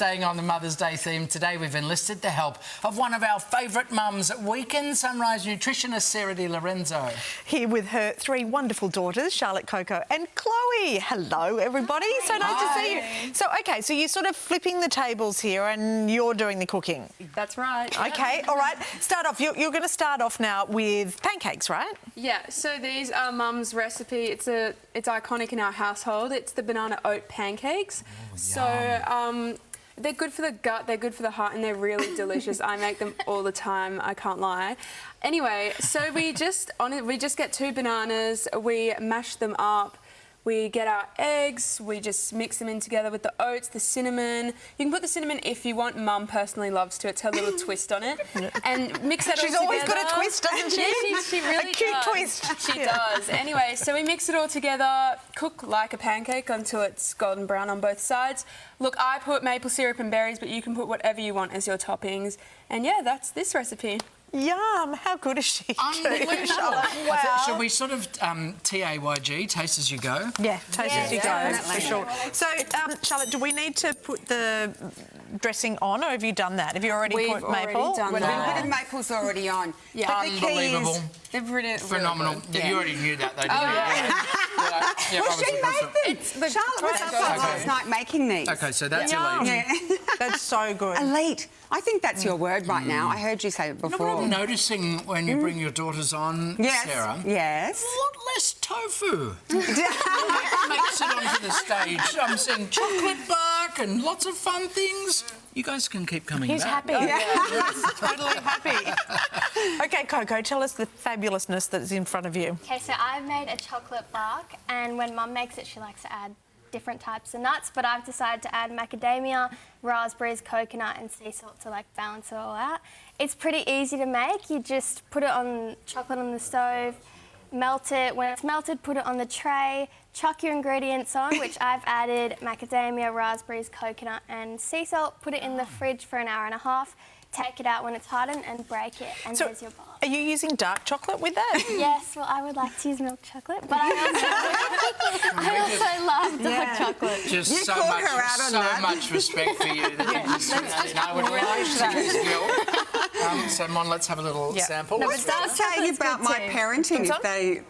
staying on the Mother's Day theme, today we've enlisted the help of one of our favourite mums, Weekend Sunrise nutritionist Sarah Di Lorenzo. Here with her three wonderful daughters, Charlotte, Coco and Chloe. Hello, everybody. Hi. So nice to see you. So, OK, so you're sort of flipping the tables here and you're doing the cooking. That's right. OK, all right. Start off. You're going to start off now with pancakes, right? Yeah, so these are Mum's recipe. It's iconic in our household. It's the banana oat pancakes. Oh, so they're good for the gut, they're good for the heart, and they're really delicious. I make them all the time, I can't lie. Anyway, so we just get 2 bananas, we mash them up. We get our eggs, we just mix them in together with the oats, the cinnamon. You can put the cinnamon if you want. Mum personally loves to. It's her little twist on it. And mix that all together. She's always got a twist, doesn't she? Yeah, she really a cute does. twist. She does. Anyway, so we mix it all together, cook like a pancake until it's golden brown on both sides. Look, I put maple syrup and berries, but you can put whatever you want as your toppings. And yeah, that's this recipe. Yum! How good is she? Unbelievable. Wow. Should we sort of TAYG, taste as you go? Yeah, taste as you go, definitely. for sure. So, Charlotte, do we need to put the dressing on, or have you done that? Have you already We've put already maple? done Well, that. a bit of maple's already on. Yeah. But the key Unbelievable. is... They're really Phenomenal. good. Yeah. You already knew that, though, didn't Oh, you? yeah. Yeah, Well, she made them. Charlotte was up last night making these. OK, so that's Yum. elite. Yeah. That's so good. Elite. I think that's your word right now. I heard you say it You know before. what I'm noticing when you bring your daughters on, Yes. Sarah? Yes. A lot less tofu. Makes it onto the stage. I'm seeing chocolate bark and lots of fun things. You guys can keep coming He's back. happy. Yes, totally happy. OK, Coco, tell us the fabulousness that's in front of you. Okay, so I've made a chocolate bark, and when Mum makes it, she likes to add different types of nuts, but I've decided to add macadamia, raspberries, coconut and sea salt to like balance it all out. It's pretty easy to make. You just put it on chocolate on the stove, melt it. When it's melted, put it on the tray, chuck your ingredients on, which I've added macadamia, raspberries, coconut and sea salt. Put it in the fridge for an hour and a half. Take it out when it's hardened and break it, and So, there's your bar. are you using dark chocolate with that? Yes, well, I would like to use milk chocolate, but I also love dark chocolate. Just You so called much, her out on that. much respect for you. That you just said that. And I would like to use milk. So, Mon, let's have a little sample. No, but start saying about my parenting if they...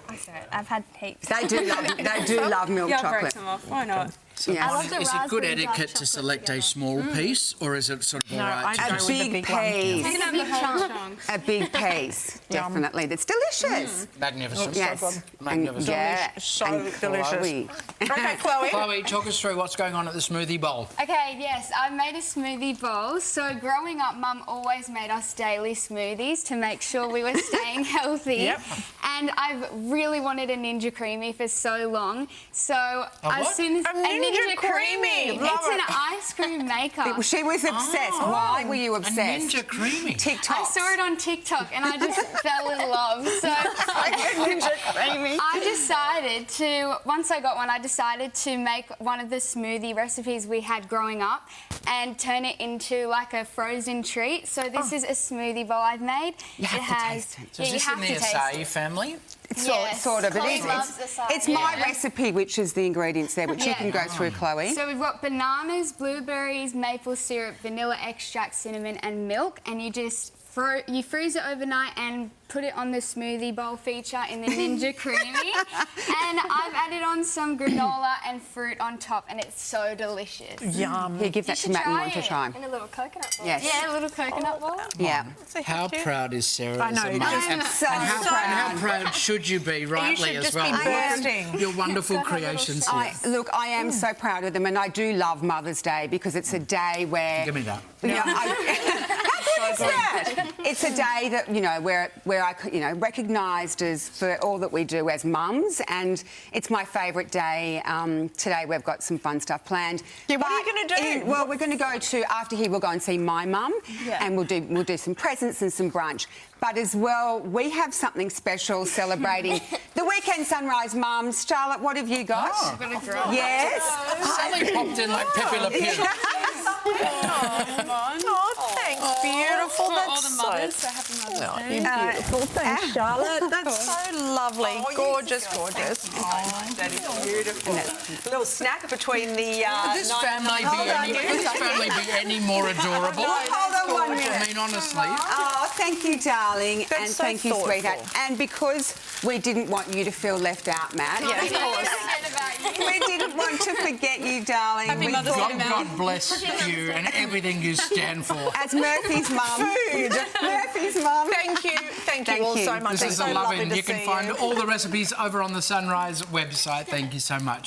I've had heaps. They do love milk Yeah, break chocolate. them off. Why not? So, Yes. Mon, love the is it good raspberry dark etiquette to chocolate select a small piece, or is it sort of all right? I'd to go A just- with the big big one. piece. You can have the whole chunks. A big piece, Yum. definitely. That's delicious. Magnificent. Yes. Magnificent. Yeah. So And delicious. Chloe. OK, Chloe. Chloe, talk us through what's going on at the smoothie bowl. Okay, yes, I've made a smoothie bowl. So growing up, Mum always made us daily smoothies to make sure we were staying healthy. Yep. And I've really wanted a Ninja Creamy for so long. So what? as soon as A Ninja Creamy. Love it's an it. ice cream maker. She was obsessed. Why were you A obsessed? Ninja Creamy. TikTok. I saw it on TikTok and I just fell in love. So Ninja Creamy. once I got one, I decided to make one of the smoothie recipes we had growing up and turn it into like a frozen treat. So this is a smoothie bowl I've made. You have to taste it. So is this in the acai family? Yes, Sort of. Chloe It is. loves acai. It's my recipe, which is the ingredients there, which you can go through, Chloe. So we've got bananas, blueberries, maple syrup, vanilla extract, cinnamon and milk, and you just freeze it overnight and put it on the smoothie bowl feature in the Ninja Creamy. And I've added on some granola and fruit on top, and it's so delicious. Yum. Here, give that to Matt and want to try. In a little coconut bowl. Yes. Yeah, a little coconut bowl. Yeah. How proud is Sarah I know, as a mum? just And so how proud. proud should you be, rightly, should as just well? be Look at bursting. your wonderful Got her little creations shell. here. I am so proud of them, and I do love Mother's Day because it's a day where... Give me that. You know, how good is that? It's a day that, you know, where I, you know, recognised as for all that we do as mums, and it's my favourite day. Today we've got some fun stuff planned. Yeah, what are you gonna do? Well, we're going to go to, after here, we'll go and see my mum, and we'll do some presents and some brunch. But as well, we have something special celebrating the Weekend Sunrise mums. Charlotte, what have you got? Oh. Got a drop. Yes. Sally popped in like Pepe Le Pew. Oh, thanks, beautiful. For all That's the mothers, so happy Mother's Day. beautiful. Thanks, Charlotte. That's so lovely. lovely. Oh, yes, Gorgeous, it's gorgeous. Oh, that is beautiful. A little snack between the... Could this family be any more adorable? Hold on 1 minute. I mean, honestly. Oh, thank you, darling, That's and so thank you, thoughtful. sweetheart. And because we didn't want you to feel left out, Matt. Yeah, of course. We didn't want to forget you, darling. Happy We Mother's thought- Day, Matt. God bless you and everything you stand for. As Murphy's mum. Food. Murphy's mum. Thank you Thank all you. so much. This It's is so a lovely lovely. to You can see find you. all the recipes over on the Sunrise website. Thank you so much.